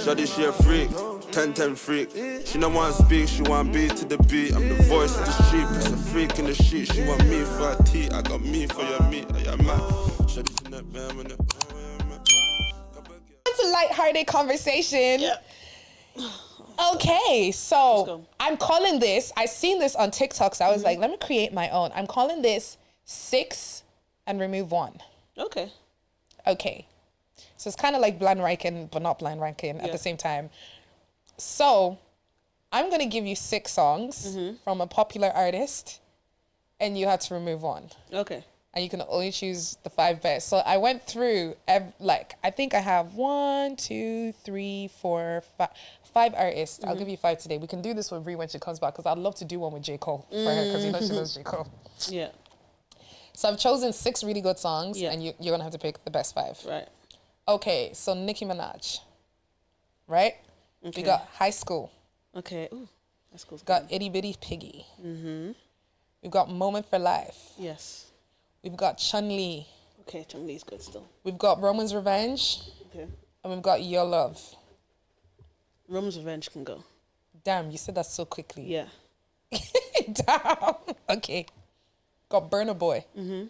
Shawty, she a freak, 10-10 freak. She don't want to speak, she want beat to the beat. I'm the voice of the street, plus a freak in the sheet. She want me for her tea, I got me for your meat. I am mad. Shawty from that bam and It's a light-hearted conversation. Yeah. Okay, so I'm calling this, I seen this on TikTok, so I was like, let me create my own. I'm calling this 6 and remove 1. Okay. Okay. So it's kind of like blind ranking, but not blind ranking at the same time. So I'm going to give you 6 songs from a popular artist, and you have to remove 1. Okay. And you can only choose the 5 best. So I went through, I think I have 1, 2, 3, 4, 5 artists. I'll give you 5 today. We can do this with Ree when she comes back, because I'd love to do one with J. Cole for her, because you know she loves J. Cole. Yeah. So I've chosen 6 really good songs, and you're going to have to pick the best 5. Right. Okay, so Nicki Minaj, right? Okay. We got High School. Okay. Ooh, that's cool. We got Itty Bitty Piggy. We've got Moment for Life. Yes. We've got Chun-Li. Okay, Chun-Li's good still. We've got Roman's Revenge. Okay. And we've got Your Love. Roman's Revenge can go. Damn, you said that so quickly. Yeah. Damn. Okay. Got Burna Boy. We've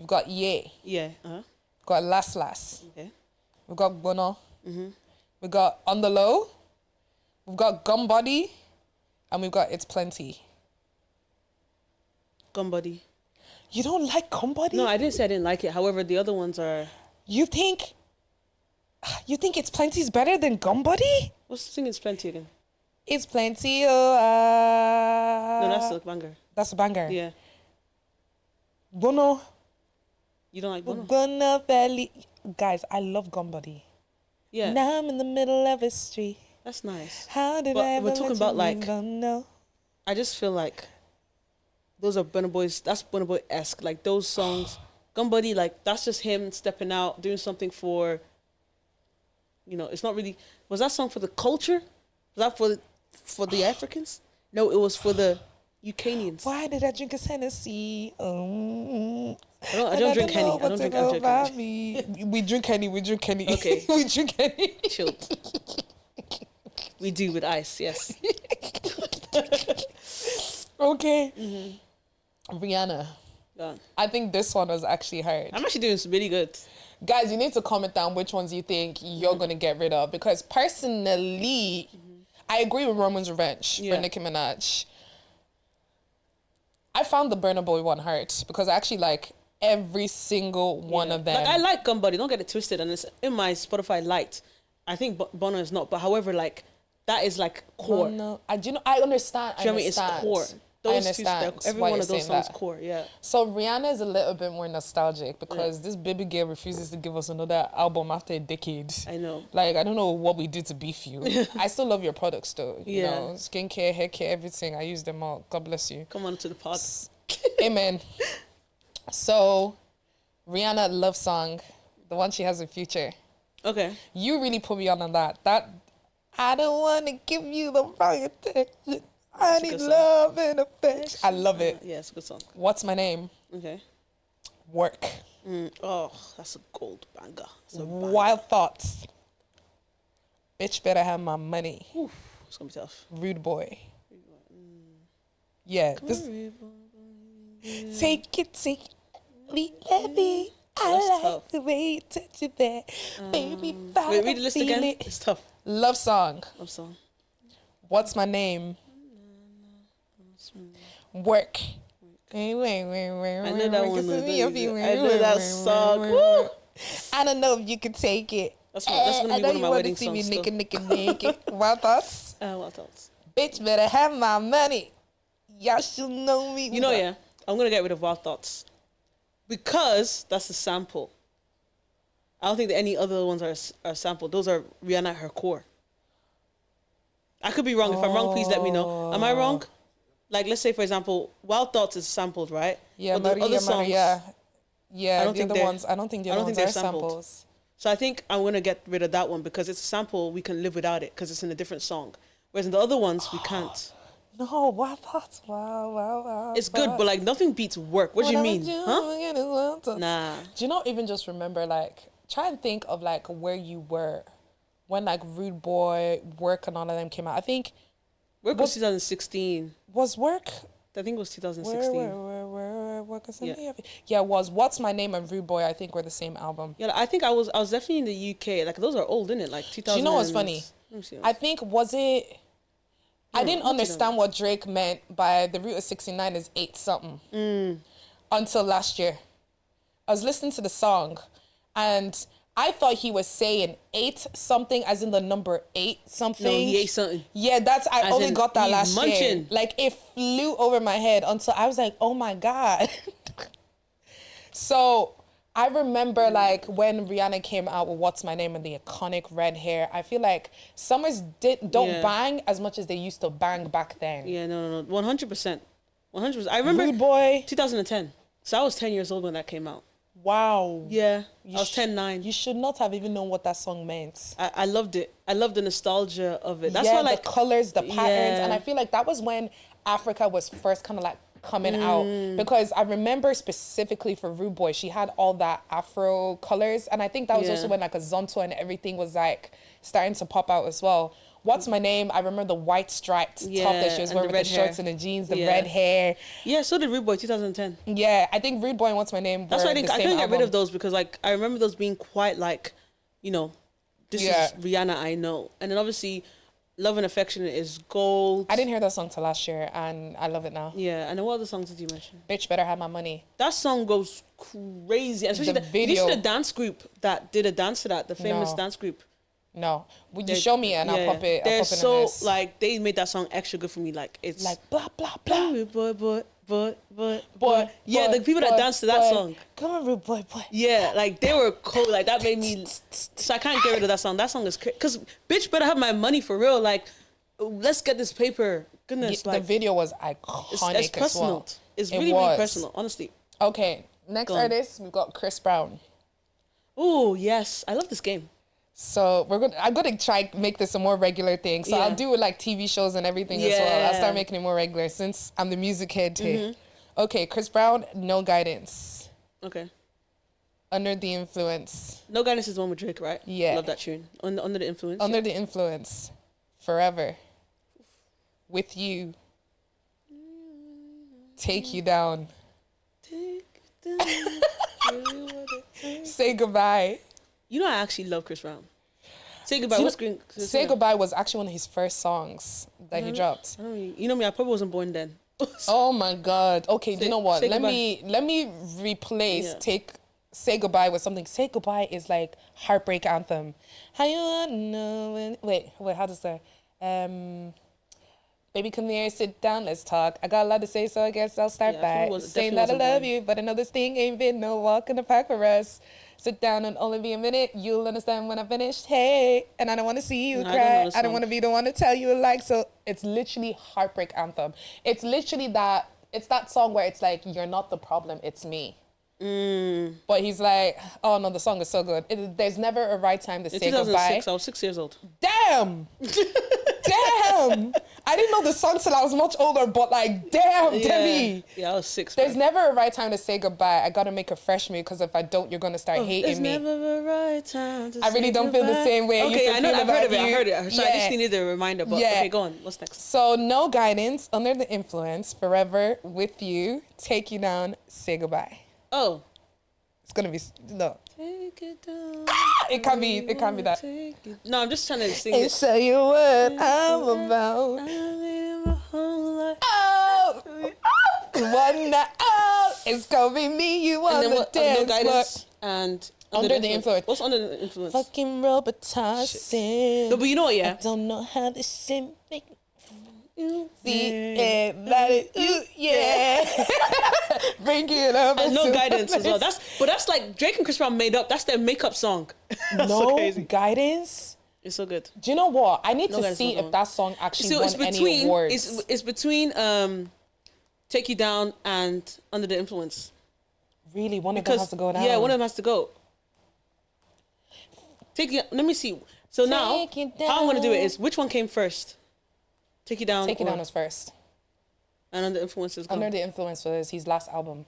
got Ye. Yeah. We've got Last Last. Okay. We've got Bono. We've got On the Low. We've got Gum Body. And we've got It's Plenty. Gun Buddy. You don't like Gum Body? No, I didn't say I didn't like it. However, the other ones are... You think It's Plenty's better than Gum Body? What's the thing It's Plenty again? It's Plenty. No, that's a banger. That's a banger. Yeah. Bono. You don't like Bono? Gonna Valley. Guys, I love Gum Body. Yeah. Now I'm in the middle of a street. That's nice. How did But I ever we're talking let about, you like... know? I just feel like those are Burna Boy's, that's Burna Boy-esque. Like those songs, Gun Buddy, like that's just him stepping out, doing something for, you know, it's not really, was that song for the culture? Was that for the Africans? No, it was for the Ukrainians. Why did I drink a Hennessy? I don't drink Henny. I don't drink Henny. We drink Henny. Okay. We drink Henny. Chilled. We do with ice, yes. Okay. Rihanna. Gone. I think this one was actually hard. I'm actually doing really good. Guys, you need to comment down which ones you think you're going to get rid of. Because personally, I agree with Roman's Revenge for Nicki Minaj. I found the Burna Boy one hard because I actually like every single one of them. Like, I like Gun Buddy, don't get it twisted. And it's in my Spotify Lite. I think Bono is not. But however, like, that is like core. No, I understand. Do you know what I mean? It's core. I understand. Every one of those songs core, yeah. So Rihanna is a little bit more nostalgic because this baby girl refuses to give us another album after a decade. I know. Like, I don't know what we did to beef you. I still love your products though. You Yeah. know, skincare, hair care, everything. I use them all. God bless you. Come on to the pod. Amen. So, Rihanna love song, the one she has with Future. Okay. You really put me on that. That I don't want to give you the wrong attention. I need love and affection. I love it. Yeah, it's a good song. What's My Name? Okay. Work. Oh, that's a gold banger. Wild Thoughts. Bitch better have my money. Oof, it's gonna be tough. Rude Boy. Yeah. Take it, let me. I like tough. the way you touch it there. Baby, Wait, read the list again. It's tough. Love song. Love song. What's My Name? Work. Wait. I know that one. I know that song. Woo! I don't know if you can take it. That's gonna be one of my wedding songs. I know you want to see me naked. Wild Thoughts. Wild Thoughts. Bitch better have my money. Y'all should know me. You know, yeah. I'm gonna get rid of Wild Thoughts because that's a sample. I don't think that any other ones are sampled. Those are Rihanna at her core. I could be wrong. If I'm wrong, please let me know. Am I wrong? Like, let's say, for example, Wild Thoughts is sampled, right? Yeah, but the other songs, Yeah, I don't the think other ones. I don't think the other ones are samples. So I think I'm gonna get rid of that one because it's a sample. We can live without it because it's in a different song. Whereas in the other ones, we can't. No, Wild Thoughts. Wow. It's good, but like nothing beats Work. What do you mean? Huh? Nah. Do you not even just remember, like, try and think of like where you were when like Rude Boy, Work, and all of them came out. I think Work was 2016. was Work. I think it was 2016. Work is in Yeah. me. Yeah, it was What's My Name and Rude Boy. I think were the same album. Yeah, I think I was definitely in the UK. Like those are old, isn't it? Like 2000. Do you know what's funny? Let me see. I think was it. I didn't what understand what Drake meant by the root of 69 is 8 something until last year. I was listening to the song and I thought he was saying 8 something as in the number 8 something. No, he ate something. Yeah, I As only in got that he's last year. munching. Like it flew over my head until I was like, oh my God. So I remember like when Rihanna came out with What's My Name and the iconic red hair. I feel like summers don't Yeah. bang as much as they used to bang back then. Yeah, no, 100%. 100%. I remember Rude Boy. 2010. So I was 10 years old when that came out. Wow. Yeah, You I was sh- 10, 9. You should not have even known what that song meant. I loved it. I loved the nostalgia of it. That's yeah, why, like, the colors, the patterns, yeah. and I feel like that was when Africa was first kind of like coming out, because I remember specifically for Rude Boy, she had all that Afro colors, and I think that was Yeah. also when like a Zonto and everything was like starting to pop out as well. What's My Name? I remember the white striped top that she was and wearing the with the red shorts hair. and the jeans, the Yeah. red hair. Yeah, so did Rude Boy 2010. Yeah, I think Rude Boy and What's My Name. That's were why I think the I same couldn't get rid album. of those because, like, I remember those being quite like, you know, this Yeah. is Rihanna I know. And then obviously, Love and Affectionate is gold. I didn't hear that song till last year, and I love it now. Yeah, and then what other songs did you mention? Bitch Better Have My Money. That song goes crazy. And especially The did you see video. the dance group that did a dance to that? The famous No. dance group. No, would you show me and I'll pop it? They're I'll pop it in so this. like they made that song extra good for me. Like it's Like blah blah blah. Rude boy, boy. Boy, Yeah, boy, the people that boy, danced to that boy. song. Come on, Rude Boy, boy. Yeah, like they were cool. Like that made me. So I can't get rid of that song. That song is because bitch better have my money for real. Like, let's get this paper. Goodness, The like video was it's iconic as personal. well. It's It really was. personal. Honestly. Okay, next Go on. artist we've got Chris Brown. Oh yes, I love this game. So I'm gonna try make this a more regular thing. So I'll Yeah. do it like TV shows and everything as well. I'll Yeah. start making it more regular since I'm the music head here. Okay, Chris Brown, No Guidance. Okay. Under the Influence. No Guidance is the one with Drake, right? Yeah. Love that tune. Under the Influence. Under the Influence. Forever. With You. Take You Down. Take it down. Really what it takes. Say Goodbye. You know I actually love Chris Brown. Say Goodbye. Do you What's know- green? Say Goodbye was actually one of his first songs that he dropped. I don't really, you know me. I probably wasn't born then. Oh my God. Okay, do you know what? Say Let me replace Yeah. Say Goodbye with something. Say Goodbye is like heartbreak anthem. How you wanna know when, wait, how does that? Baby, come here, sit down, let's talk. I got a lot to say, so I guess I'll start Yeah, I by probably was- saying definitely that I wasn't love born. you, but I know this thing ain't been no walk in the park for us. Sit down and only be a minute. You'll understand when I finished. Hey, and I don't want to see you No, I don't know cry. this I don't song. want to be the one to tell you like. So it's literally heartbreak anthem. It's literally that. It's that song where it's like you're not the problem, it's me. But he's like, oh no, the song is so good. There's never a right time to In say goodbye. 2006, I was 6 years old. Damn. Damn. I didn't know the song till I was much older, but like, damn, Demi. Yeah, I was 6. There's never a right time to say goodbye. I gotta make a fresh move because if I don't, you're gonna start hating There's me. never a right time to I really say don't feel the goodbye. same way I used Okay, to I know. feel I've heard about of it. I you. heard it. So I Yeah. just needed a reminder. But Yeah. okay, go on. What's next? So No Guidance, Under the Influence, Forever with You, Take You Down, Say Goodbye. Oh. It's gonna be no. Take it down. It can't be that. Take it- No, I'm just trying to sing And it. show you what I'm about. I live my whole life. Oh, one night out. It's gonna be me, you on And then the what? No dance floor. Guidance and Under the Influence. What's under the influence? Fucking rubber tossing. No, but you know what? I Yeah. don't know how this shit make You yeah, let it, yeah. Bring it up. And No to Guidance as well. place. That's like Drake and Chris Brown made up. That's their makeup song. That's so No crazy. Guidance. It's so good. Do you know what? I need No to Guidance see was if on. that song actually So won it's any between awards. it's between Take You Down and Under the Influence. Really, one of them has to go down. Yeah, one of them has to go. Let me see. So now, Take You how I'm gonna do it Down. is which one came first? Take You Down. Take It or- Down was first. and Under the Influence is gone. Under the Influence was his last album.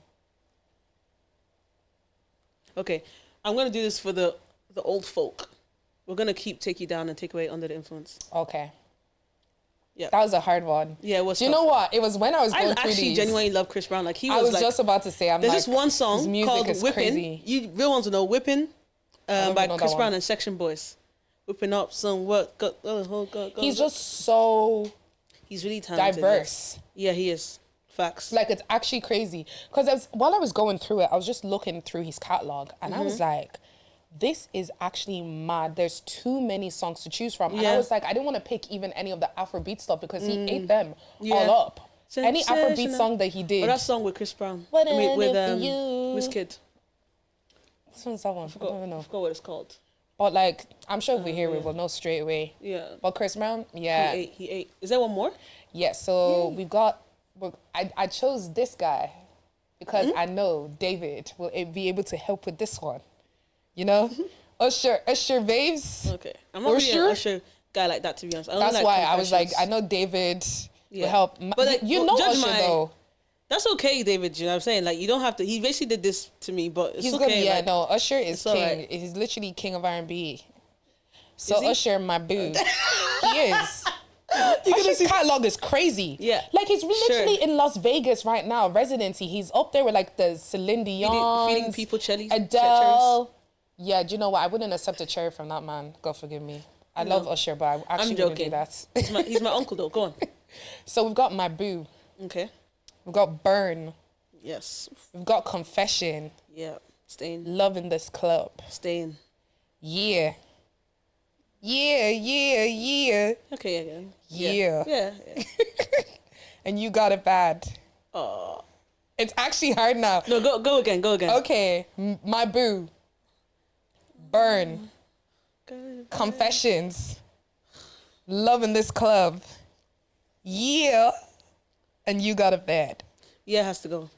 Okay, I'm gonna do this for the old folk. We're gonna keep Take You Down and Take Away Under the Influence. Okay. Yeah. That was a hard one. Yeah, it was. Do you tough. know what? It was when I was I going through actually these. genuinely love Chris Brown. Like he was, I was like, just about to say, there's this one his song music called is Whippin'. crazy. You real ones will know Whippin', don't by know that Chris Brown one. and Section Boys. Whipping up some what? Go. He's just so He's really talented. diverse. Yeah, he is. Facts. Like, it's actually crazy. Because while I was going through it, I was just looking through his catalog, and I was like, this is actually mad. There's too many songs to choose from. And I Yeah. was like, I didn't want to pick even any of the Afrobeat stuff because he ate them all up. Any Afrobeat Sensational. song that he did. Or that song with Chris Brown. What I mean, with in it for you? Wizkid. This one's that one. I don't even I know. forgot what it's called. But, like, I'm sure if we hear it, we'll know straight away. Yeah. But Chris Brown, yeah. He ate. Is there one more? Yeah, so we've got, I chose this guy because I know David will be able to help with this one. You know? Usher Vaves. Okay. I'm not really an Usher? Usher guy like that, to be honest. I don't That's like why I was like, I Confessions. know David Yeah. will help. But, like, you know judge Usher my- though. That's okay, David. You know what I'm saying? Like, you don't have to. He basically did this to me, but it's He's okay. gonna, yeah, like, no, Usher is it's king. alright. He's literally king of R&B. So Is he? Usher, my boo. He is. Usher's catalog is crazy. Yeah. Like, he's literally Sure. in Las Vegas right now, residency. He's up there with, like, the Celine Dion. feeding people cherries. Adele. Yeah, do you know what? I wouldn't accept a cherry from that man. God forgive me. I love Usher, but I actually wouldn't do joking. that. He's my uncle, though. Go on. So we've got My Boo. Okay. We've got Burn. Yes. We've got Confession. Yeah. Staying. Love in This Club. Staying. Yeah. Yeah. Okay, again. Yeah. Yeah. And You Got It Bad. Oh. It's actually hard now. No, go again. Okay. My Boo. Burn. Confessions. Love in This Club. Yeah. And You Got It Bad. Yeah, it has to go.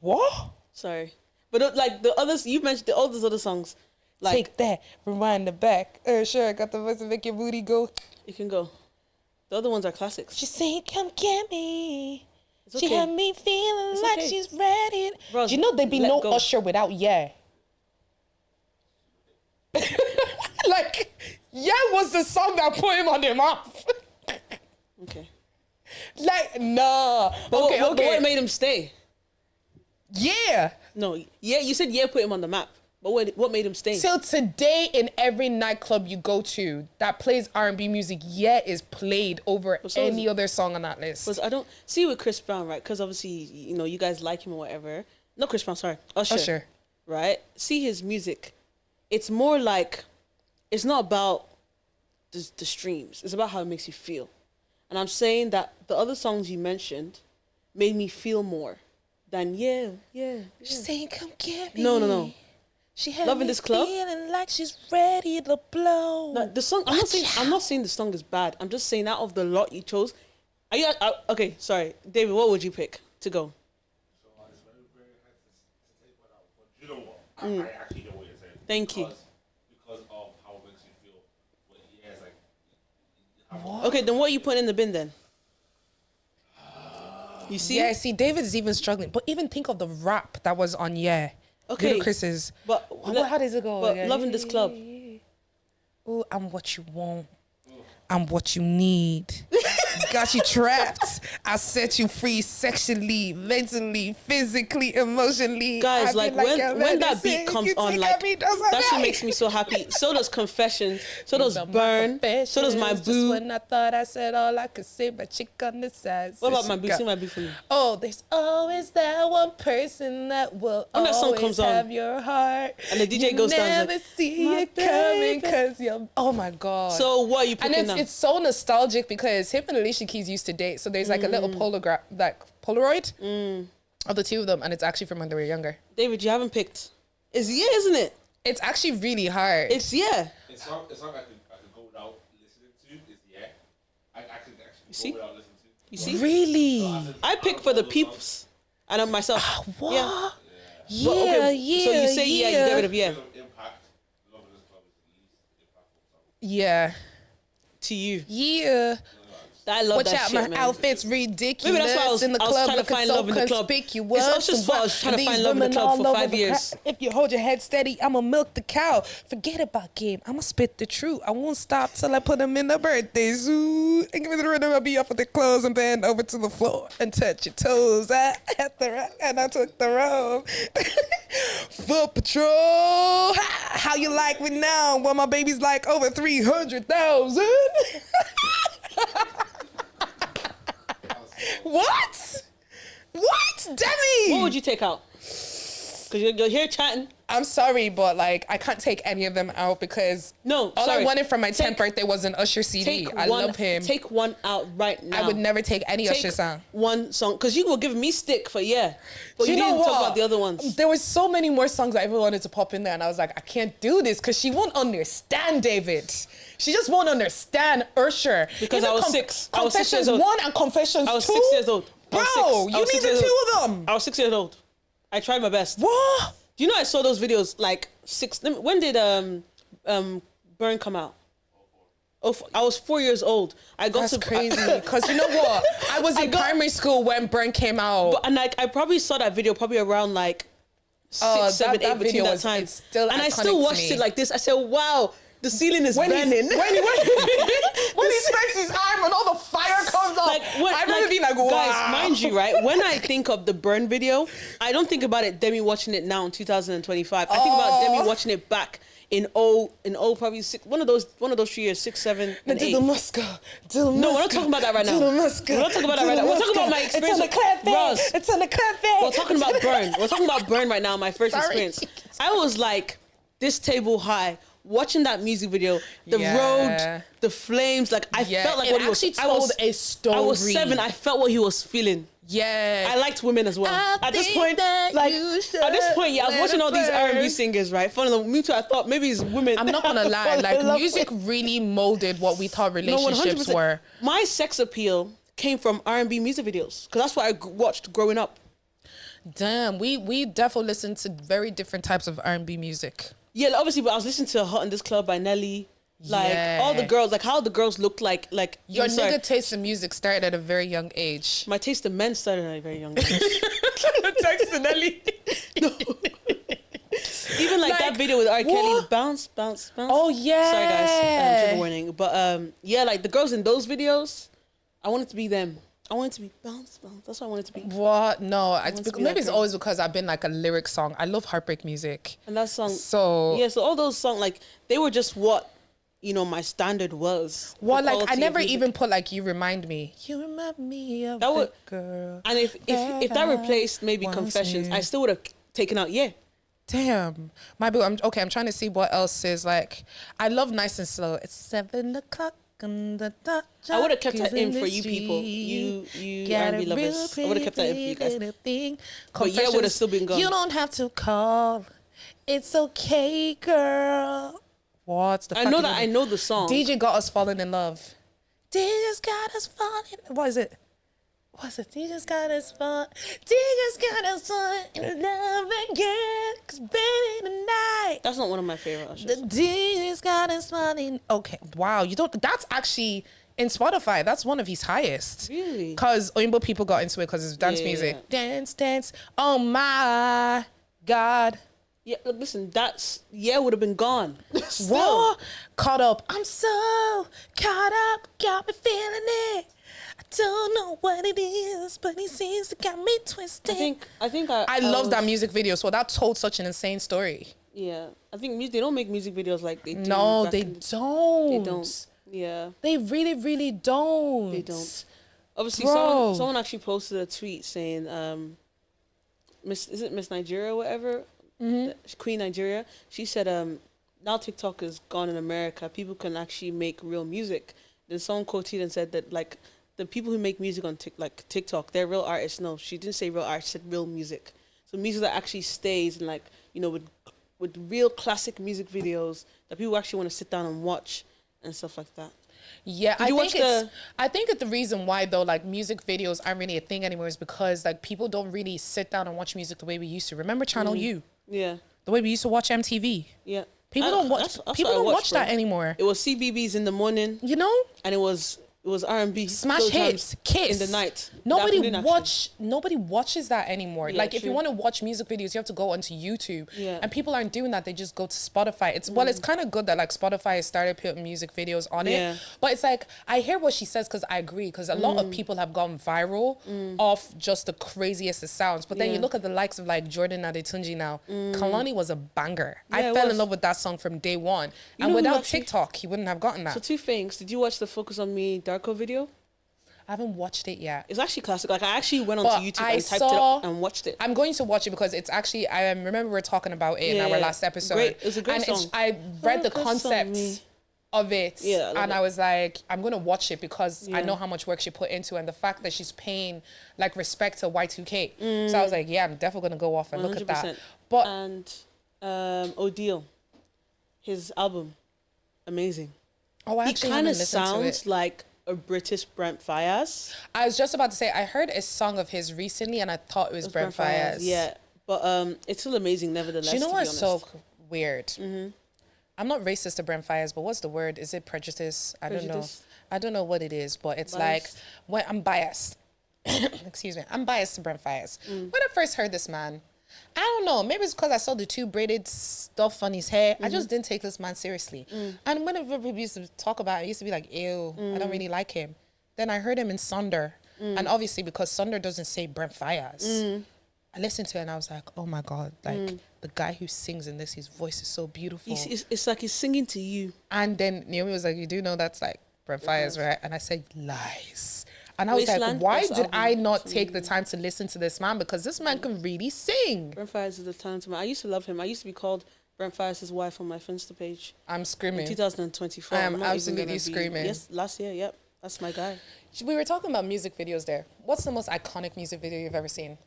What? Sorry. But like the others, you mentioned all those other songs. Like, Take that. Rewind the back. Sure, I got the voice to make your booty go. you can go. The other ones are classics. She said, come get me. It's She okay. had me feeling It's like okay. she's ready. Bros, Do you know there'd be let no go. Usher without Yeah? Like, Yeah was the song that put him on the map. Okay. Like, nah. But Okay, what, okay. what made him stay? Yeah. No. Yeah, you said yeah put him on the map. But what made him stay? Till today, in every nightclub you go to that plays R&B music, Yeah is played over so any is- other song on that list. Because I don't see with Chris Brown, right? Because obviously, you know, you guys like him or whatever. Not Chris Brown, sorry. Usher. Right? See his music. It's more like, it's not about the streams. It's about how it makes you feel. And I'm saying that the other songs you mentioned made me feel more than yeah. She's saying, come get me. No. She had Love in me This Club? feeling like she's ready to blow. No, the song. I'm not saying the song is bad. I'm just saying out of the lot you chose. Are you okay? Sorry, David. What would you pick to go? So it's very, very hard to take one out. But you know what? I actually know what you're saying. Thank you. Because of how it makes you feel. But yeah, it's like. Okay, then what you put in the bin then? You see? Yeah, see, David is even struggling. But even think of the rap that was on Yeah. Okay. Ludacris's. But How does it go? But again? Love in This Club. Ooh, I'm what you want. I'm what you need. Got you trapped. I set you free sexually, mentally, physically, emotionally. Guys, I like feel when a that medicine. beat comes You on, take like every dose of that shit it. makes me so happy. So does Confession. So does Burn. So does My Just Boo. when I thought I said all I could say, but chick on the side. What about said My she Boo? got- Sing My Boo for me. Oh, there's always that one person that will When that song always comes on, have your heart. and the DJ you goes down, never like, see "My it coming baby." because you're. Oh my god. So what are you and picking now? it's so nostalgic because him and Alicia Keys used to date. So there's like a little Polaroid of the two of them, and it's actually from when they were younger. David, you haven't picked. It's yeah, isn't it? It's actually really hard. It's yeah. It's song I could go without listening to. Is yeah. I could actually see? go without listening to. You see? Really? I pick for the peeps. And myself. What? Yeah. Yeah, But, okay, yeah. So you say yeah, you get rid of yeah. Because of impact, Love in This Club is the least impactful song. Yeah. To you. Yeah. I love Watch that out, shit, my man. outfit's ridiculous. Maybe that's why I was in the trying club, to looking find so love in the club. conspicuous. It's also as well, I was trying to These find love in the women club all for over 5 the years. crowd. If you hold your head steady, I'ma milk the cow. Forget about game, I'ma spit the truth. I won't stop till I put them in the birthday zoo. And give me the rhythm, I'll be off with the clothes and bend over to the floor and touch your toes. I had the rock and I took the road. Foot patrol, how you like me now? Well, my baby's like over 300,000. What? What? Demi! What would you take out? Because you're here chatting. I'm sorry, but like I can't take any of them out because No, all sorry. I wanted for my 10th Take- birthday was an Usher CD. I love him. Take one out right now. I would never take any Take Usher song. one song. Because you were giving me stick for but you know didn't what? talk about the other ones. There was so many more songs I even wanted to pop in there, and I was like, I can't do this because she won't understand David. She just won't understand Usher. Because Even I was 6. I was 6 Confessions years old. 1 and Confessions 2. I was 6 years old. I Bro, was 6. I you was need 6 the years two old. of them. I was 6 years old. I tried my best. What? Do you know I saw those videos like 6? When did Burn come out? Oh, I was 4 years old. I got That's to crazy. Because you know what? I was in primary school when Burn came out. and like I probably saw that video probably around like 6, Oh, 7, 8 that between video that was- time. it's still and I iconic still to watched me. it like this. I said, "Wow, the ceiling is when burning." when he spreads his arm and all the fire comes out, I remember being like, wow. Guys, mind you, right? When I think of the Burn video, I don't think about it Demi watching it now in 2025. I think about Demi watching it back in probably 6, one of those 3 years, 6, 7, and 8. Do the Musca. No, we're not talking about that right now. Do the Musca. We're not talking about that right now. We're talking about my experience. It's on the clap Ross, It's on the clap we're talking about Burn. We're talking about Burn right now, my first Sorry. experience. I was like this table high watching that music video, the Yeah. road, the flames, like I felt like what he was. actually told a story. I was 7. I felt what he was feeling. Yeah. I liked women as well. I At this think point, that like you should at this point, yeah, I was let watching it all these burn. R&B singers, right? Funny enough, me too. I thought maybe it's women. I'm not gonna lie, Fall in like love music with. really molded what we thought No, relationships 100%. were. My sex appeal came from R&B music videos because that's what I watched growing up. Damn, we definitely listened to very different types of R&B music. Yeah, like, obviously, but I was listening to Hot in This Club by Nelly. Like Yeah. all the girls, like how the girls looked like Your I'm sorry, nigga taste in music started at a very young age. my taste in men started at a very young age. Nelly. Even like that Like, video with R. Kelly, what? bounce, bounce, bounce. Oh yeah. Sorry guys, trigger warning. But yeah, like the girls in those videos, I wanted to be them. I wanted to be bounce, bounce. That's what I wanted to be. What? No, want to be maybe that it's girl. always because I've been like a lyric song. I love heartbreak music. And that song. So Yeah, so all those songs, like they were just what my standard was. for well, like I quality of never music. even put like you remind me. You remind me of That the would- girl. And if that replaced maybe once Confessions, knew. I still would have taken out Yeah. Damn, my boo. I'm trying to see what else is like. I love Nice and Slow. It's 7 o'clock on the dot. I would have kept that Jockeys in for the you people, street. you Got R&B a real lovers. I would have kept that in for you pretty guys. little thing. But yeah, would have still been gone. You don't have to call. It's okay, girl. What's the? I know that I know the song. DJ got us falling in love. DJ's got us falling. What is it? What's it? DJ's got us falling. DJ's got us falling in love again. 'Cause baby tonight. That's not one of my favorite The Ushers. DJ's got us falling. Okay, wow. You don't. That's actually in Spotify. That's one of his highest. Really? Because Oimbo people got into it because it's dance Yeah. music. Dance, dance. Oh my God. Yeah, look, listen, would have been gone. Still. What? Caught up. I'm so caught up. Got me feeling it. I don't know what it is, but it seems to got me twisted. I think I love was- that music video. So that told such an insane story. Yeah, I think they don't make music videos like they do. No, back they in the- don't. They don't. Yeah, They really, really don't. they don't. Obviously, Bro. someone actually posted a tweet saying, is it Miss Nigeria or whatever? Queen Nigeria. She said, now TikTok is gone in America. People can actually make real music. Then someone quoted and said that like the people who make music on TikTok, they're real artists. No, she didn't say real art. She said real music. So music that actually stays and like with real classic music videos that people actually want to sit down and watch and stuff like that. Yeah, Did you watch I think that the reason why though, like music videos aren't really a thing anymore is because like people don't really sit down and watch music the way we used to. Remember Channel U? Yeah, The way we used to watch MTV. yeah. People don't watch. That's People what I don't watched, watch that bro. anymore. It was CBBS in the morning, You know? and it was It was R&B. Smash hits, Kiss in the night. Nobody Nobody watches that anymore. Yeah, like if you true. want to watch music videos, you have to go onto YouTube. Yeah. And people aren't doing that. They just go to Spotify. It's kind of good that like Spotify has started putting music videos on Yeah. it. But it's like I hear what she says because I agree. Because a lot of people have gone viral off just the craziest of sounds. But then you Yeah. look at the likes of like Jordan Adetunji now. Kalani was a banger. I Yeah, it fell in was. love with that song from day one. You And know who without actually- TikTok, he wouldn't have gotten that. So 2 things. Did you watch the Focus on Me Darko video? I haven't watched it yet. It's actually classic. Like I actually went But onto YouTube I and typed it saw- up and watched it. I'm going to watch it because it's actually, I remember we were talking about it in Yeah, our yeah. last episode. Great. It's a great and song. I read the Focus on concept me. of it. Yeah, I love and it. I was like, I'm going to watch it because I Yeah. know how much work she put into it and the fact that she's paying like respect to Y2K. So I was like, yeah, I'm definitely going to go off and look at that. 100%. But And Odile, his album, amazing. I He actually kind haven't of listened to sounds it. like a British Brent Fayez. I was just about to say, I heard a song of his recently and I thought it was Brent Fayez. Yeah, but it's still amazing nevertheless. Do you know to be what's so honest. weird? I'm not racist to Brent Fayez, but what's the word? Is it prejudice? I don't know. Prejudice? I don't know what it is, but it's Biased? like when I'm biased. Excuse me. I'm biased to Brent Fayez. When I first heard this man, I don't know. Maybe it's because I saw the 2 braided stuff on his hair. I just didn't take this man seriously. And whenever people used to talk about it, I used to be like, ew, I don't really like him. Then I heard him in Sunder. And obviously because Sunder doesn't say Brent Fayez. I listened to it and I was like, oh my God, like the guy who sings in this, his voice is so beautiful. It's like he's singing to you. And then Naomi was like, you do know that's like Brent Fayez, right? And I said, lies. And I was Wasteland, like, why best did I album. not take the time to listen to this man? Because this man can really sing. Brent Fayez is a talented man. I used to love him. I used to be called Brent Fayez's wife on my Finsta page. I'm screaming. 2024. I am I'm not even absolutely gonna be- screaming. Yes, last year. Yep, that's my guy. We were talking about music videos there. What's the most iconic music video you've ever seen?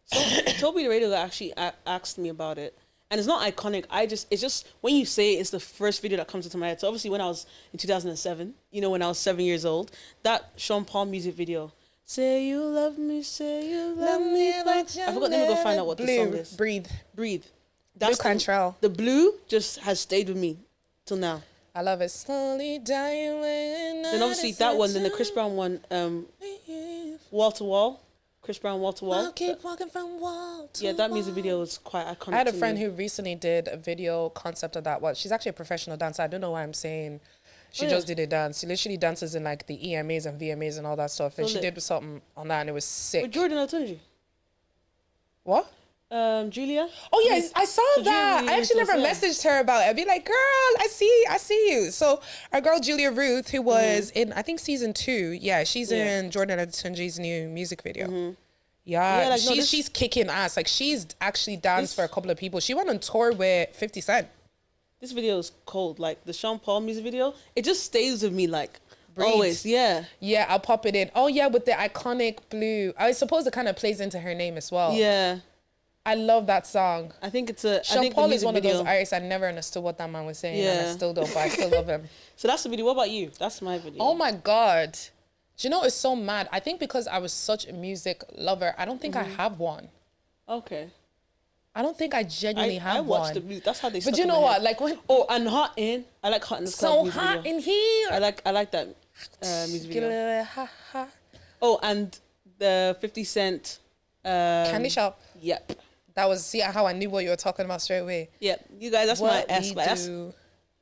So Toby the Radio Guy actually asked me about it, and it's not iconic. It's just when you say it, it's the first video that comes into my head. So obviously when I was in 2007, when I was 7 years old, that Sean Paul music video. Say you love me, say you love me. I forgot. Let me go find out what the song is. Breathe. Breathe. That's Blue Cantrell. The blue just has stayed with me till now. I love it. Slowly dying. Then obviously that one, then the Chris Brown one, Wall to Wall. Chris Brown, Wall to Wall. I'll keep walking from wall to Yeah, that music wall. video was quite iconic. I had a to friend me. who recently did a video concept of that. Well, she's actually a professional dancer. I don't know why I'm saying she Oh, just yeah. did a dance. She literally dances in like the EMAs and VMAs and all that stuff. And Oh, she lit. did something on that and it was sick. With Jordan Adetunji. What? Julia. Oh yes, I saw So that. Julia I actually was, never yeah. messaged her about it. I'd be like, girl, I see you. So our girl Julia Ruth, who was in I think season 2, yeah, she's Yeah. in Jordan Adetunji's new music video. Yeah, Yeah, like, no, she's kicking ass. Like she's actually danced for a couple of people. She went on tour with 50 Cent. This video is cold. Like the Sean Paul music video, it just stays with me like Breathe. always. Yeah. Yeah, I'll pop it in. Oh yeah, with the iconic blue. I suppose it kind of plays into her name as well. Yeah. I love that song. I think it's a. I Sean think Paul the is music one of video, those artists I never understood what that man was saying, and I Yeah. still don't, but I still love him. So that's the video. What about you? That's my video. Oh my God. Do you know, it's so mad. I think because I was such a music lover, I don't think I have one. Okay. I don't think I genuinely I have watched one. the music. That's how they. But stuck you in know my what? head. Like when Oh, and Hot In. I like Hot in the Club so music hot video. in here. I like that music Get a video. little ha ha. Oh, and the 50 Cent. Candy shop. Yep. That was see how I knew what you were talking about straight away. Yep. You guys, that's my What S. we Like, do.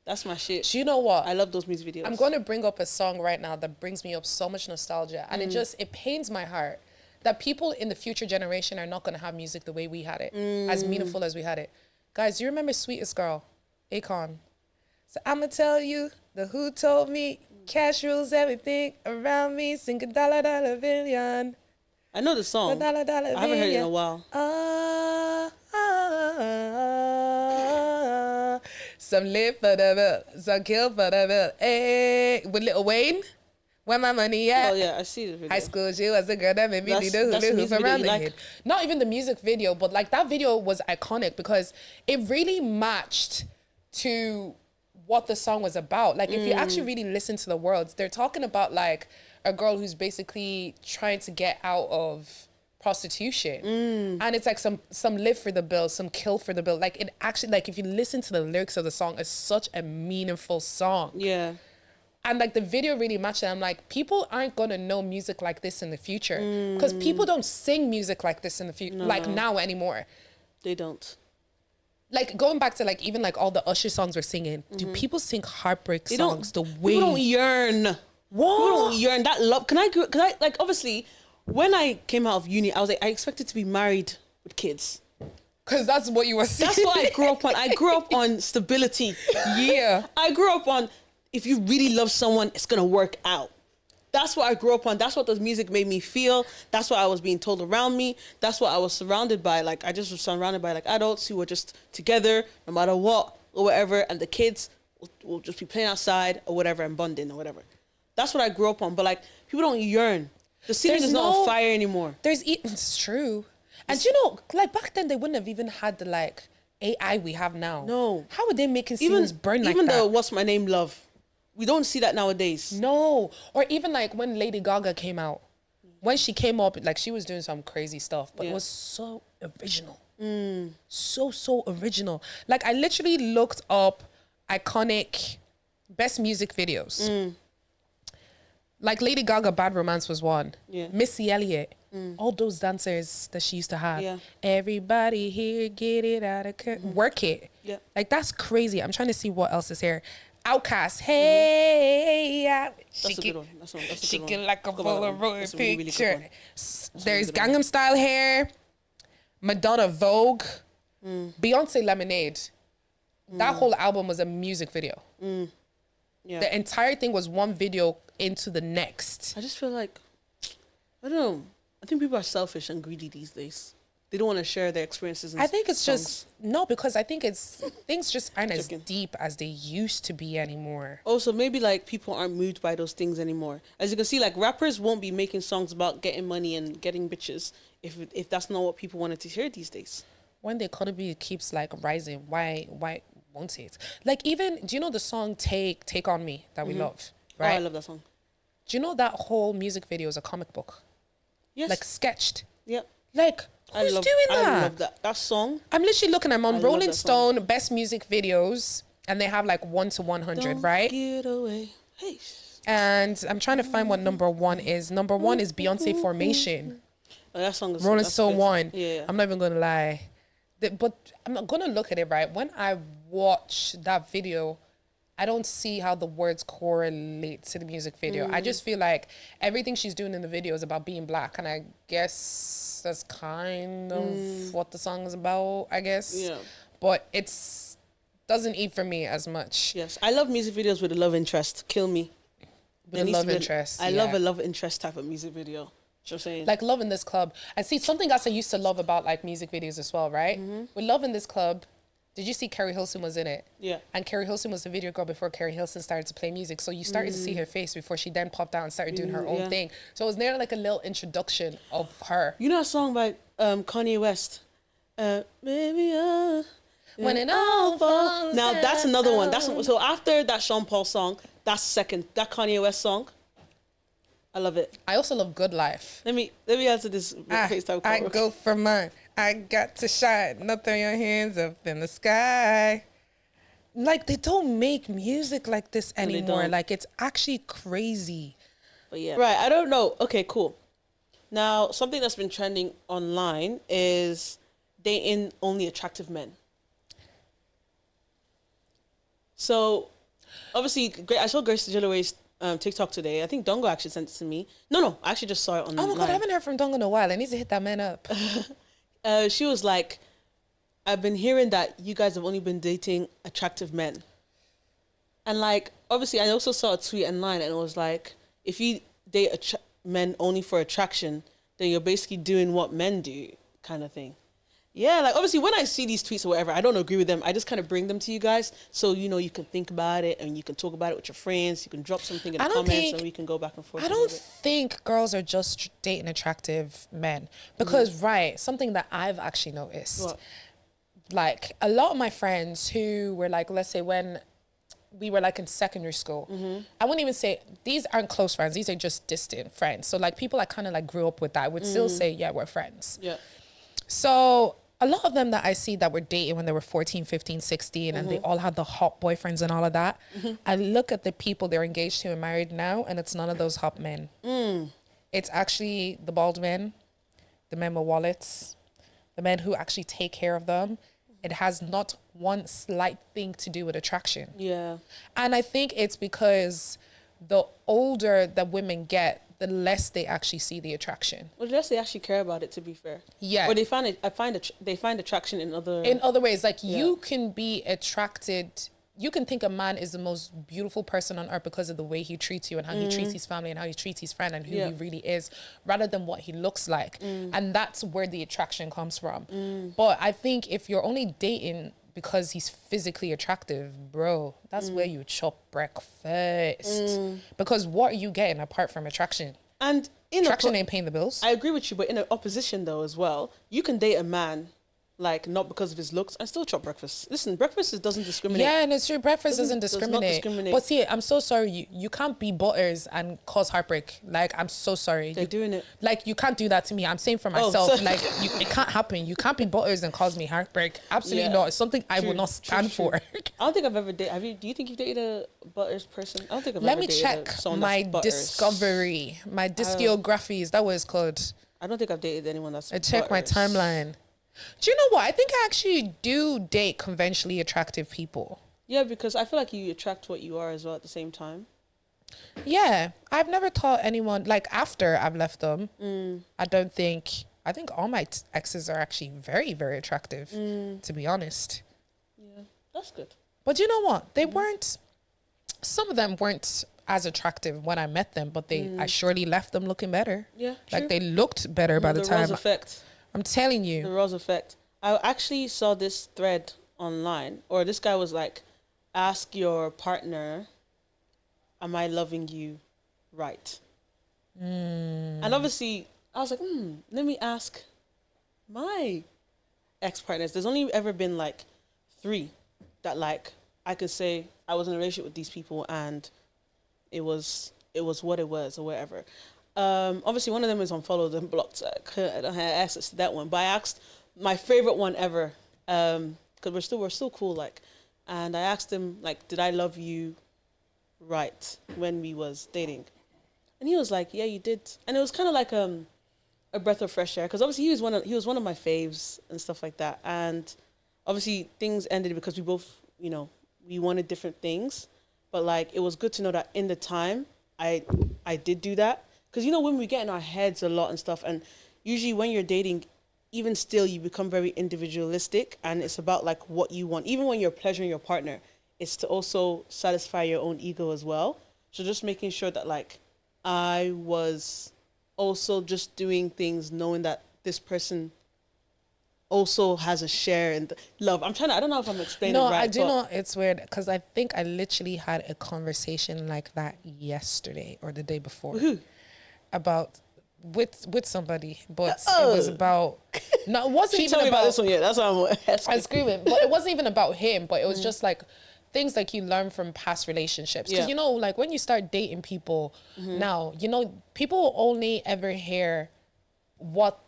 that's my shit. Do you know what? I love those music videos. I'm going to bring up a song right now that brings me up so much nostalgia. And it pains my heart that people in the future generation are not going to have music the way we had it, as meaningful as we had it. Guys, do you remember Sweetest Girl? Akon. So I'm going to tell you the who told me cash rules everything around me. Sing a dollar dollar billion. I know the song. Dollar dollar I haven't heard it in billion. a while. Some live for the bill, some kill for the bill. Hey, with Lil Wayne, where my money at? Oh yeah, I see the video. High school, she was a girl that made me That's- do the that's the hula hoop music video around you the like? head. Not even the music video, but like that video was iconic because it really matched to what the song was about. Like if you actually really listen to the words, they're talking about like a girl who's basically trying to get out of prostitution. And it's like some live for the bill, some kill for the bill. Like it actually, like if you listen to the lyrics of the song, it's such a meaningful song. Yeah. And like the video really matched it. I'm like, people aren't gonna know music like this in the future because people don't sing music like this in the future, like now anymore. They don't. Like going back to like even like all the Usher songs we're singing, do people sing heartbreak They songs the don't. way? People don't yearn. What? People don't yearn that love. Can I like obviously when I came out of uni, I was like I expected to be married with kids. Because that's what you were saying. That's what I grew up on. I grew up on stability. Yeah. I grew up on if you really love someone, it's gonna work out. That's what I grew up on. That's what the music made me feel. That's what I was being told around me. That's what I was surrounded by. Like I just was surrounded by like adults who were just together no matter what or whatever, and the kids will just be playing outside or whatever and bonding or whatever. That's what I grew up on. But like people don't yearn. The scene is not on fire anymore. It's true. And you know, like back then they wouldn't have even had the like AI we have now. No. How would they make scenes burn like that? Even the What's My Name Love. We don't see that nowadays. No. Or even like when Lady Gaga came out. When she came up, like she was doing some crazy stuff, but it was so original. So original. Like I literally looked up iconic best music videos. Like Lady Gaga, Bad Romance was one. Yeah. Missy Elliott. All those dancers that she used to have. Yeah. Everybody here, get it out of work it. Yeah. Like that's crazy. I'm trying to see what else is here. Outcast. Hey, That's a good one. That's a good one. Shaking like a Go back that one. Polaroid That's a really, really good picture. one. There's really good one. Gangnam Style hair, Madonna Vogue, Beyonce Lemonade. That whole album was a music video. Yeah. The entire thing was one video into the next. I just feel like, I don't know. I think people are selfish and greedy these days. They don't want to share their experiences. And I think it's songs. just, no, because I think things just aren't as Joking. deep as they used to be anymore. Also, maybe like people aren't moved by those things anymore. As you can see, like rappers won't be making songs about getting money and getting bitches if that's not what people wanted to hear these days. When the economy keeps like rising, why won't it? Like even, do you know the song Take On Me that we love, Oh, I right? love that song. Do you know that whole music video is a comic book? Yes. Like sketched. Yep. Like, who's doing that? I love that. That song. I'm literally looking at I on love Rolling that song. Stone best music videos, and they have like 1 to 100, Don't right? get away. Hey. And I'm trying to find what number one is. Number one is Beyonce Formation. Oh, that song is Rolling that's Stone good. one. Yeah. I'm not even gonna lie. But I'm not gonna look at it, right? When I watch that video, I don't see how the words correlate to the music video. I just feel like everything she's doing in the video is about being black, and I guess that's kind of what the song is about, I guess. Yeah. But it's doesn't eat for me as much. Yes. I love music videos with a love interest. Kill me. With a love interest. I yeah. love a love interest type of music video. You know what I'm saying? Like Love in This Club. And see, something else I used to love about like music videos as well, right? With Love in This Club, did you see Carrie Hilson was in it? Yeah. And Carrie Hilson was the video girl before Carrie Hilson started to play music. So you started to see her face before she then popped out and started doing her own yeah. thing. So it was nearly like a little introduction of her. You know a song by Kanye West? Maybe When it all falls Now that's another one. That's down. so after that Sean Paul song, that's second. That Kanye West song, I love it. I also love Good Life. Let me answer this FaceTime call. I go for mine. I got to shine. Not throw your hands up in the sky. Like they don't make music like this they anymore. don't. Like it's actually crazy. But yeah. Right, I don't know. Okay, cool. Now, something that's been trending online is dating only attractive men. So, obviously, I saw Grace Gilloway's TikTok today. I think Dongo actually sent it to me. No, I actually just saw it online. Oh my God, I haven't heard from Dong in a while. I need to hit that man up. She was like, I've been hearing that you guys have only been dating attractive men. And like, obviously, I also saw a tweet online and it was like, if you date men only for attraction, then you're basically doing what men do, kind of thing. Yeah, like obviously when I see these tweets or whatever, I don't agree with them. I just kind of bring them to you guys so you know you can think about it and you can talk about it with your friends. You can drop something in the comments and we can go back and forth. I don't think girls are just dating attractive men because, right, something that I've actually noticed, What? like a lot of my friends who were like, let's say when we were like in secondary school, I wouldn't even say these aren't close friends. These are just distant friends. So like people I kind of like grew up with that, I would still say, yeah, we're friends. Yeah. So a lot of them that I see that were dating when they were 14, 15, 16, and they all had the hot boyfriends and all of that. I look at the people they're engaged to and married now, and it's none of those hot men. It's actually the bald men, the men with wallets, the men who actually take care of them. It has not one slight thing to do with attraction. Yeah. And I think it's because the older that women get, the less they actually see the attraction. Well, the less they actually care about it, to be fair. Yeah. Or they find it. They find attraction in other. In other ways, like you can be attracted. You can think a man is the most beautiful person on earth because of the way he treats you and how he treats his family and how he treats his friend and who he really is, rather than what he looks like. And that's where the attraction comes from. But I think if you're only dating because he's physically attractive, bro, that's where you chop breakfast. Because what are you getting apart from attraction? And Attraction ain't paying the bills. I agree with you, but in an opposition though as well, you can date a man like not because of his looks and still chop breakfast. Listen, breakfast doesn't discriminate. Yeah, and it's true. Breakfast doesn't does not discriminate. discriminate. But see, I'm so sorry. You can't be butters and cause heartbreak. Like, I'm so sorry. They're doing it. Like, you can't do that to me. I'm saying for myself. so- Like, it can't happen. You can't be butters and cause me heartbreak. Absolutely Yeah. not. It's something I True, will not true, stand true. for. I don't think I've ever dated. Do you think you've dated a butters person? I don't think I've Let ever me dated check someone my that's butters. discovery, my discography. Is that what it's called? I don't think I've dated anyone that's. I check my butters. timeline. Do you know what? I think I actually do date conventionally attractive people. Yeah, because I feel like you attract what you are as well at the same time. Yeah, I've never taught anyone, like after I've left them, I think all my exes are actually very, very attractive, to be honest. Yeah, that's good. But you know what? They weren't, some of them weren't as attractive when I met them, but I surely left them looking better. Yeah, Like true. they looked better by the Rose time. effect. I'm telling The you. Rose effect. I actually saw this thread online, or this guy was like, "Ask your partner, am I loving you right?" And obviously, I was like, let me ask my ex-partners. There's only ever been like 3 that like I could say I was in a relationship with these people and it was what it was or whatever. Obviously one of them is unfollowed and blocked. So I don't have access to that one. But I asked my favorite one ever, because we're still cool, like, and I asked him like, did I love you right when we was dating? And he was like, yeah, you did. And it was kind of like a breath of fresh air, because obviously he was one of my faves and stuff like that. And obviously things ended because we both, we wanted different things. But like it was good to know that in the time I did do that. Because, when we get in our heads a lot and stuff, and usually when you're dating, even still, you become very individualistic, and it's about, like, what you want. Even when you're pleasuring your partner, it's to also satisfy your own ego as well. So just making sure that, like, I was also just doing things knowing that this person also has a share in the love. I don't know if I'm explaining No, right. I do but know it's weird because I think I literally had a conversation like that yesterday or the day before. Who? About with somebody, but it was about no, it wasn't She even told me about about this one yet. That's why I'm asking. I'm screaming, but it wasn't even about him, but it was just like things like you learn from past relationships. Because Yeah. like when you start dating people now, people only ever hear what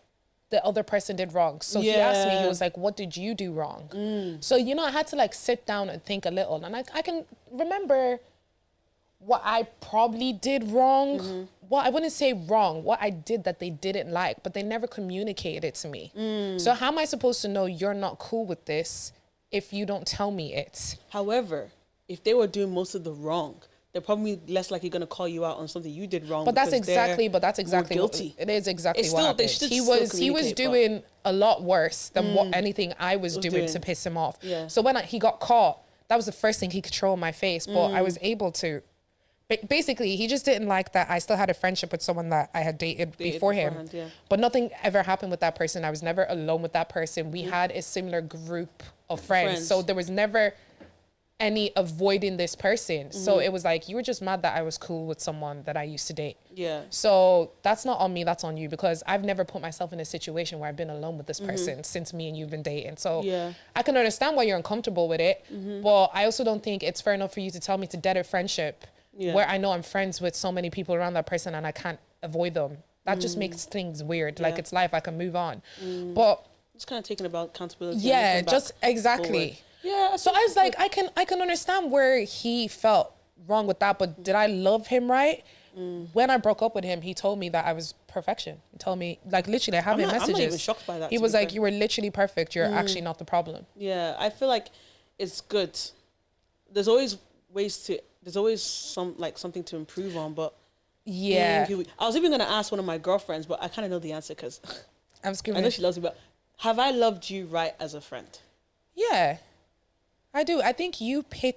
the other person did wrong. So he asked me, he Yeah. was like, what did you do wrong? So, I had to like sit down and think a little. And I can remember what I probably did wrong. Well, I wouldn't say wrong, what I did that they didn't like, but they never communicated it to me. So how am I supposed to know you're not cool with this if you don't tell me it? However, if they were doing most of the wrong, they're probably less likely going to call you out on something you did wrong. But that's because they're exactly more guilty. it is exactly It's what still- they happened. should He still was communicate, but- doing a lot worse than what anything I was doing doing. to piss him off. Yeah. So when he got caught, that was the first thing he could throw in my face. But I was able to. Basically, he just didn't like that I still had a friendship with someone that I had dated before him. beforehand, yeah. But nothing ever happened with that person. I was never alone with that person. We had a similar group of friends. So there was never any avoiding this person. So it was like, you were just mad that I was cool with someone that I used to date. Yeah. So that's not on me, that's on you, because I've never put myself in a situation where I've been alone with this person since me and you've been dating. So Yeah. I can understand why you're uncomfortable with it, but I also don't think it's fair enough for you to tell me to dead a friendship where I know I'm friends with so many people around that person and I can't avoid them. That just makes things weird. Like, Yeah. it's life, I can move on. But Just kind of taking about accountability. Yeah, and looking just back exactly. forward. Yeah. So I was like, I can understand where he felt wrong with that, but did I love him right? When I broke up with him, he told me that I was perfection. He told me, like, literally, I have it in messages. I'm not even shocked by that. He to was be like, fair. you were literally perfect. You're actually not the problem. Yeah, I feel like it's good. There's always something to improve on, but Yeah. I was even gonna ask one of my girlfriends, but I kind of know the answer because I'm I screaming. know she loves me. But have I loved you right as a friend? Yeah, I do. I think you feel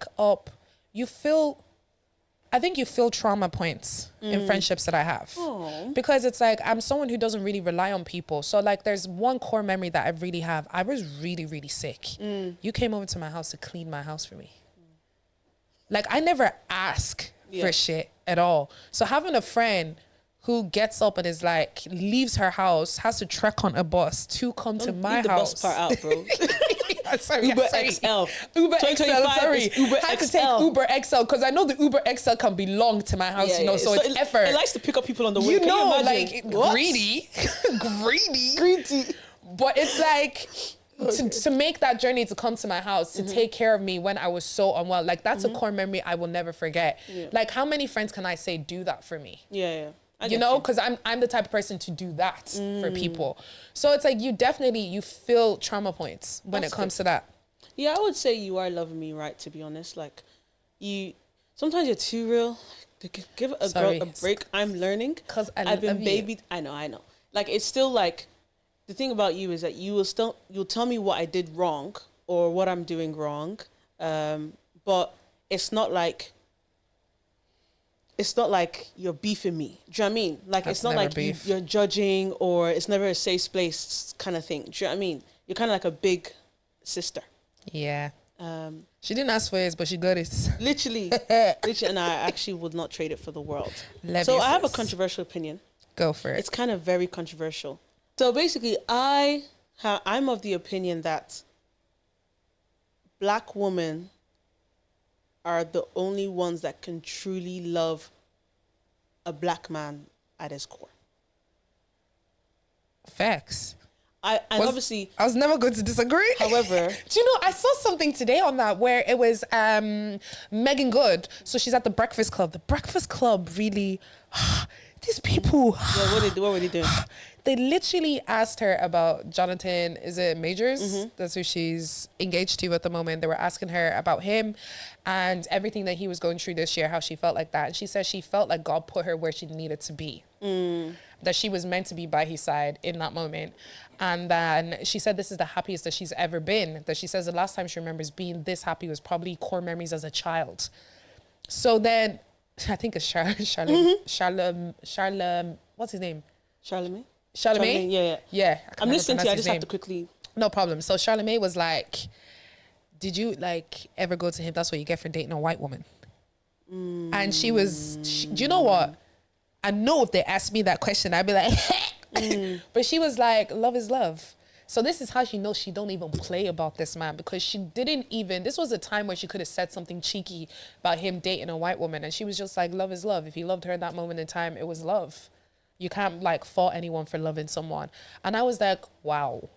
trauma points in friendships that I have. Aw. Because it's like, I'm someone who doesn't really rely on people. So like, there's one core memory that I really have. I was really, really sick. You came over to my house to clean my house for me. Like, I never ask for shit at all. So having a friend who gets up and is like, leaves her house, has to trek on a bus to come to my Leave the house. bus part out, bro. Sorry, Uber sorry. XL. Uber XL, 2025 sorry. is Uber Had to XL. take Uber XL because I know the Uber XL can belong to my house, so it's effort. It likes to pick up people on the way. You Can know, imagine? like, What? greedy. Greedy. Greedy. But it's like, to make that journey to come to my house, to take care of me when I was so unwell, like, that's a core memory I will never forget. Yeah. Like, how many friends can I say do that for me? Yeah. I You get know, because I'm the type of person to do that for people. So it's like, you feel trauma points when That's it comes to that. Yeah, I would say you are loving me right, to be honest. Like, sometimes you're too real. Give a Sorry. girl a break. I'm learning. 'Cause I've been love you. babied. I know. Like, it's still like, the thing about you is that you'll tell me what I did wrong or what I'm doing wrong. But it's not like you're beefing me. Do you know what I mean? Like, That's it's not never like beef. you're judging, or it's never a safe place kind of thing. Do you know what I mean? You're kind of like a big sister. Yeah. Um, She didn't ask for it, but she got it. literally, and I actually would not trade it for the world. Love So you, I have a sis. controversial opinion. Go for it. It's kind of very controversial. So basically, I'm of the opinion that Black women are the only ones that can truly love a Black man at his core. Facts. Obviously, I was never going to disagree. however, Do you know, I saw something today on that where it was Megan Good. So she's at the Breakfast Club. The Breakfast Club really, these people, yeah, what were they doing? they literally asked her about Jonathan, is it Majors? That's who she's engaged to at the moment. They were asking her about him and everything that he was going through this year, how she felt like that. And she said she felt like God put her where she needed to be. That she was meant to be by his side in that moment. And then she said this is the happiest that she's ever been. That she says the last time she remembers being this happy was probably core memories as a child. So then, I think it's Charlemagne, what's his name? Charlemagne? Charlemagne? Yeah. Yeah. I'm listening to you. I just have to quickly. No problem. So Charlemagne was like, did you like ever go to him? That's what you get for dating a white woman. And do you know what? I know if they asked me that question, I'd be like, but she was like, love is love. So this is how she knows she don't even play about this man, because she didn't even, this was a time where she could have said something cheeky about him dating a white woman. And she was just like, love is love. If he loved her at that moment in time, it was love. You can't like fault anyone for loving someone. And I was like, wow.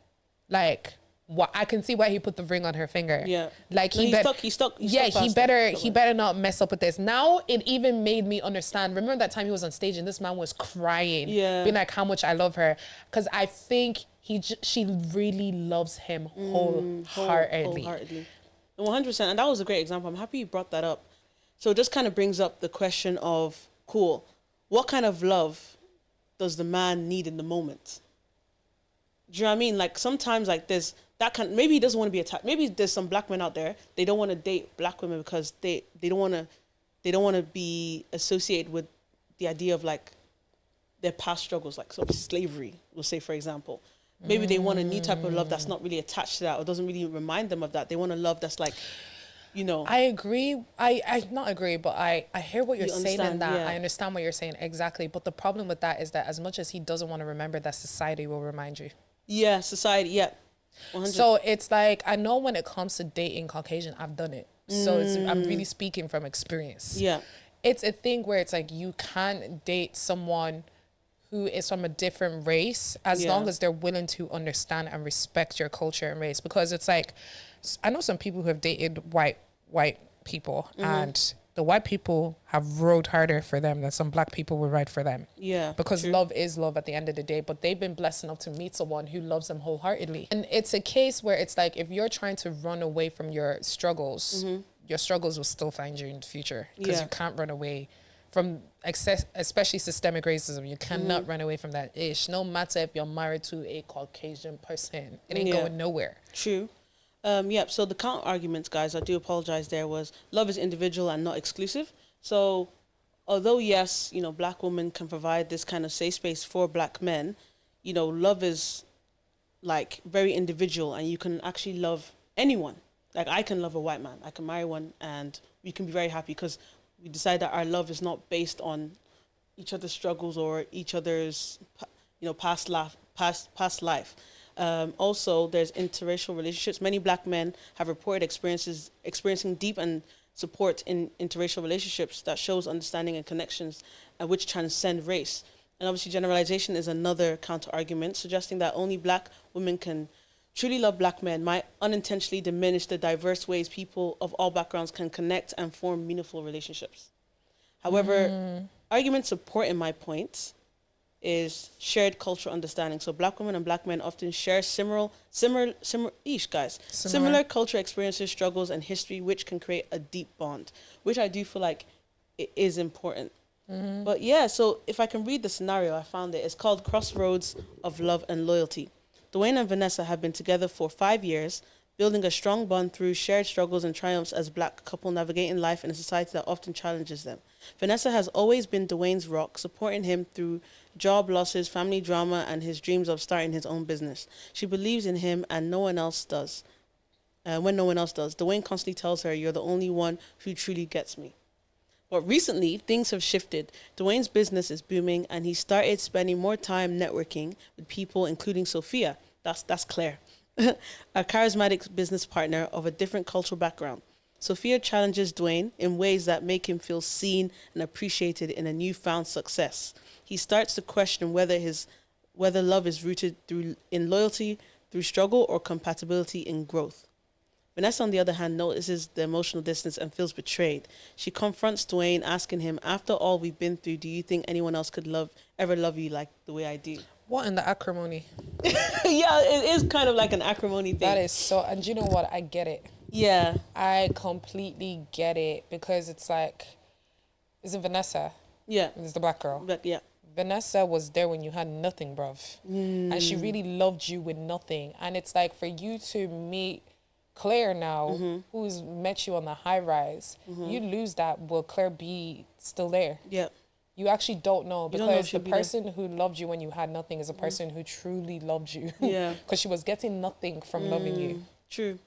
Like, what? I can see why he put the ring on her finger. Yeah. Like No, he stuck yeah, past he better not mess up with this. Now it even made me understand. Remember that time he was on stage and this man was crying, being like how much I love her, because I think she really loves him wholeheartedly. 100%. And that was a great example. I'm happy you brought that up. So it just kind of brings up the question of, cool, what kind of love does the man need in the moment? Do you know what I mean? Like, sometimes, like, there's that kind. Maybe he doesn't want to be attacked. Maybe there's some Black men out there, they don't want to date Black women because they don't want to be associated with the idea of like their past struggles, like sort of slavery, we'll say, for example. Maybe they want a new type of love that's not really attached to that, or doesn't really remind them of that. They want a love that's like, you know. I agree. I not agree, but I hear what you're saying in that. Yeah. I understand what you're saying exactly. But the problem with that is that as much as he doesn't want to remember, that society will remind you. Yeah, society, yeah. 100. So it's like, I know when it comes to dating Caucasian, I've done it. So I'm really speaking from experience. Yeah. It's a thing where it's like, you can't date someone who is from a different race, as Yeah. long as they're willing to understand and respect your culture and race. Because it's like, I know some people who have dated white people, and the white people have rode harder for them than some black people will ride for them. Yeah, Because true. love is love at the end of the day, but they've been blessed enough to meet someone who loves them wholeheartedly. And it's a case where it's like, if you're trying to run away from your struggles, your struggles will still find you in the future, because Yeah. you can't run away from especially systemic racism. You cannot run away from that ish, no matter if you're married to a Caucasian person. It ain't Yeah. going nowhere. True. Yep. So the counter arguments, guys, I do apologize. There was love is individual and not exclusive. So, although yes, black women can provide this kind of safe space for black men, love is like very individual, and you can actually love anyone. Like I can love a white man, I can marry one, and we can be very happy because we decide that our love is not based on each other's struggles or each other's, past life. Also, there's interracial relationships. Many black men have reported experiencing deep and support in interracial relationships that shows understanding and connections which transcend race. And obviously, generalization is another counter-argument, suggesting that only black women can truly love black men might unintentionally diminish the diverse ways people of all backgrounds can connect and form meaningful relationships. However, arguments supporting my point is shared cultural understanding. So black women and black men often share similar cultural experiences, struggles, and history, which can create a deep bond, which I do feel like it is important. But yeah, so if I can read the scenario, I found it. It's called Crossroads of Love and Loyalty. Dwayne and Vanessa have been together for 5 years, building a strong bond through shared struggles and triumphs as black couple navigating life in a society that often challenges them. Vanessa has always been Dwayne's rock, supporting him through job losses, family drama, and his dreams of starting his own business. She believes in him and no one else does. When no one else does. Dwayne constantly tells her, "You're the only one who truly gets me." But recently, things have shifted. Dwayne's business is booming, and he started spending more time networking with people, including Sophia. That's Claire, a charismatic business partner of a different cultural background. Sophia challenges Dwayne in ways that make him feel seen and appreciated in a newfound success. He starts to question whether love is rooted in loyalty, through struggle, or compatibility in growth. Vanessa, on the other hand, notices the emotional distance and feels betrayed. She confronts Dwayne, asking him, "After all we've been through, do you think anyone else could ever love you like the way I do?" What in the acrimony? Yeah, it is kind of like an acrimony thing. That is so, and you know what? I get it. Yeah. I completely get it, because it's like, is it Vanessa? Yeah. It's the black girl. But yeah. Vanessa was there when you had nothing, bruv. And she really loved you with nothing. And it's like, for you to meet Claire now, who's met you on the high rise, you lose that. Will Claire be still there? Yeah. You actually don't know, You don't know if because she'll the be there. person who loved you when you had nothing is a person who truly loved you. Yeah. Because she was getting nothing from loving you. True.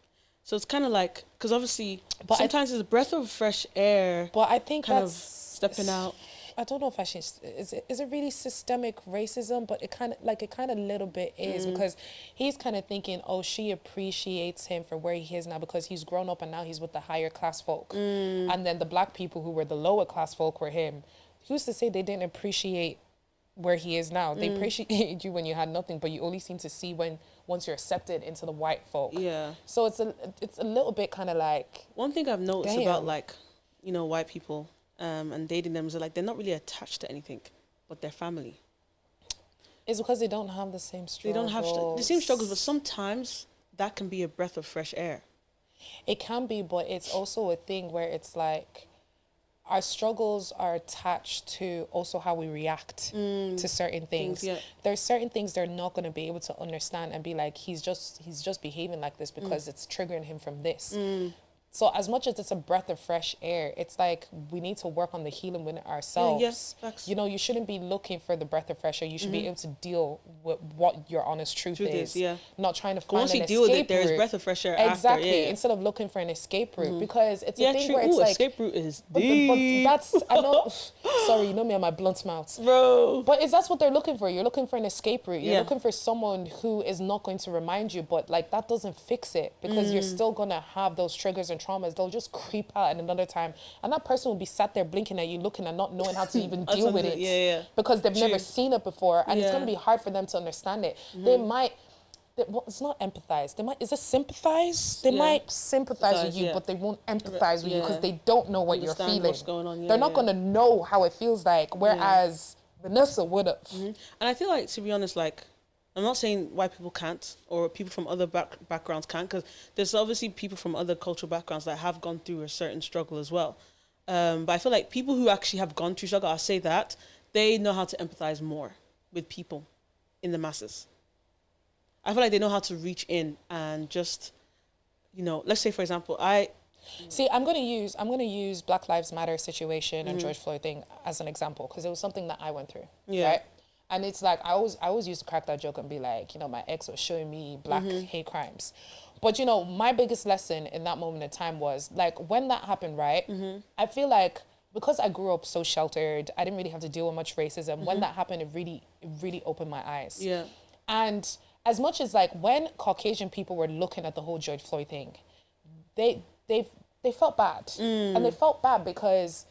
So it's kind of like, because obviously, But sometimes it's a breath of fresh air, But I think kind that's of stepping out. I don't know if I should. Is it really systemic racism? But it kind of little bit is, because he's kind of thinking, oh, she appreciates him for where he is now because he's grown up and now he's with the higher class folk, and then the black people who were the lower class folk were him. Who's to say they didn't appreciate where he is now? They appreciated you when you had nothing, but you only seem to see once you're accepted into the white folk. Yeah. So it's a little bit kind of like, One thing I've noticed Damn. about white people and dating them is that they're not really attached to anything but their family. it's because they don't have the same They struggles. don't have the same struggles, but sometimes that can be a breath of fresh air. It can be, but it's also a thing where it's like, our struggles are attached to also how we react to certain things. Yeah. There's certain things they're not going to be able to understand and be like, he's just behaving like this because it's triggering him from this. So as much as it's a breath of fresh air, it's like we need to work on the healing within ourselves. yes, facts. You shouldn't be looking for the breath of fresh air. You should be able to deal with what your honest truth is. Yeah. Not trying to find Once an you escape deal with it, there is route. breath of fresh air Exactly. after. Yeah. Instead of looking for an escape route, because it's a Yeah, thing true. where it's Ooh, like, escape route is but deep. that's, I know, sorry, you know me and my blunt mouth. Bro. But that's what they're looking for. You're looking for an escape route. You're Yeah. looking for someone who is not going to remind you, but like that doesn't fix it, because you're still going to have those triggers and traumas, they'll just creep out at another time. And that person will be sat there blinking at you, looking and not knowing how to even deal with it. Yeah. Because they've never seen it before. And it's Yeah. going to be hard for them to understand it. They might, well, it's not empathize. They might, is it sympathize? They might sympathize with you, but they won't empathize with you because they don't know what Understand you're feeling. what's going on. They're not going to know how it feels like, whereas Vanessa would have. And I feel like, to be honest, like, I'm not saying white people can't or people from other backgrounds can't, because there's obviously people from other cultural backgrounds that have gone through a certain struggle as well. But I feel like people who actually have gone through struggle, I'll say that, they know how to empathize more with people in the masses. I feel like they know how to reach in and just, you know, let's say, for example, See, I'm gonna use Black Lives Matter situation and George Floyd thing as an example, because it was something that I went through. Yeah. Right? And it's like I always used to crack that joke and be like, you know, my ex was showing me black hate crimes. But you know, my biggest lesson in that moment in time was like when that happened, right? I feel like because I grew up so sheltered, I didn't really have to deal with much racism. When that happened, it really opened my eyes. Yeah. And as much as like when Caucasian people were looking at the whole George Floyd thing, they felt bad. And they felt bad because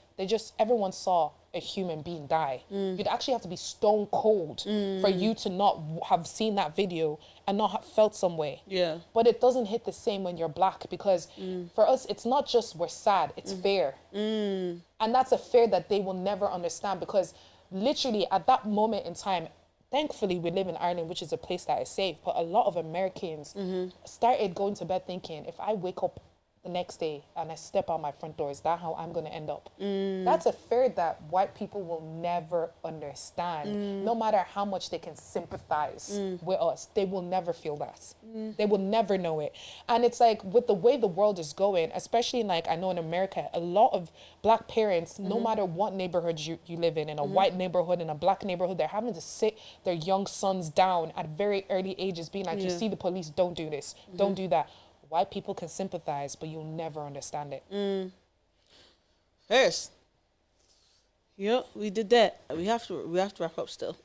everyone saw a human being die. You'd actually have to be stone cold for you to not have seen that video and not have felt some way. Yeah. But it doesn't hit the same when you're black, because for us, it's not just we're sad, it's fear. And that's a fear that they will never understand, because literally at that moment in time, thankfully we live in Ireland, which is a place that is safe, but a lot of Americans started going to bed thinking, if I wake up the next day and I step out my front door, is that how I'm going to end up? That's a fear that white people will never understand. No matter how much they can sympathize with us, they will never feel that. They will never know it. And it's like with the way the world is going, especially in like, I know in America, a lot of black parents, no matter what neighborhood you live in a white neighborhood, in a black neighborhood, they're having to sit their young sons down at very early ages being like, you see the police, don't do this, don't do that. White people can sympathize, but you'll never understand it. First. Yep, we did that. We have to wrap up still.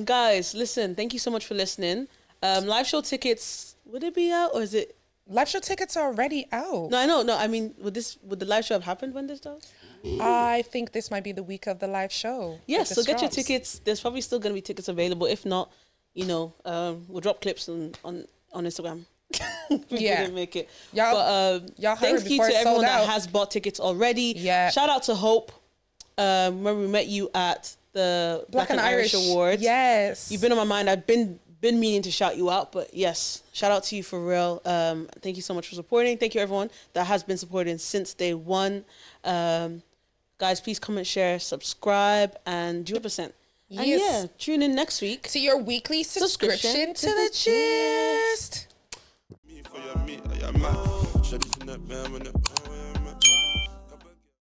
Guys, listen, thank you so much for listening. Live show tickets, would it be out or is it? Live show tickets are already out. No, I know. No, I mean, would the live show have happened when this does? I think this might be the week of the live show. Yes, so get your tickets. There's probably still going to be tickets available. If not, you know, we'll drop clips on Instagram. We didn't make it. Y'all thank you to everyone that has bought tickets already. Yeah. Shout out to Hope. Remember we met you at the Black and Irish Awards. Yes. You've been on my mind. I've been meaning to shout you out, but yes, shout out to you for real. Thank you so much for supporting. Thank you everyone that has been supporting since day one. Guys, please comment, share, subscribe, and 2%. And yeah, tune in next week to your weekly subscription to the Gist. Me for your meat, I am mad. Shut it in that band when it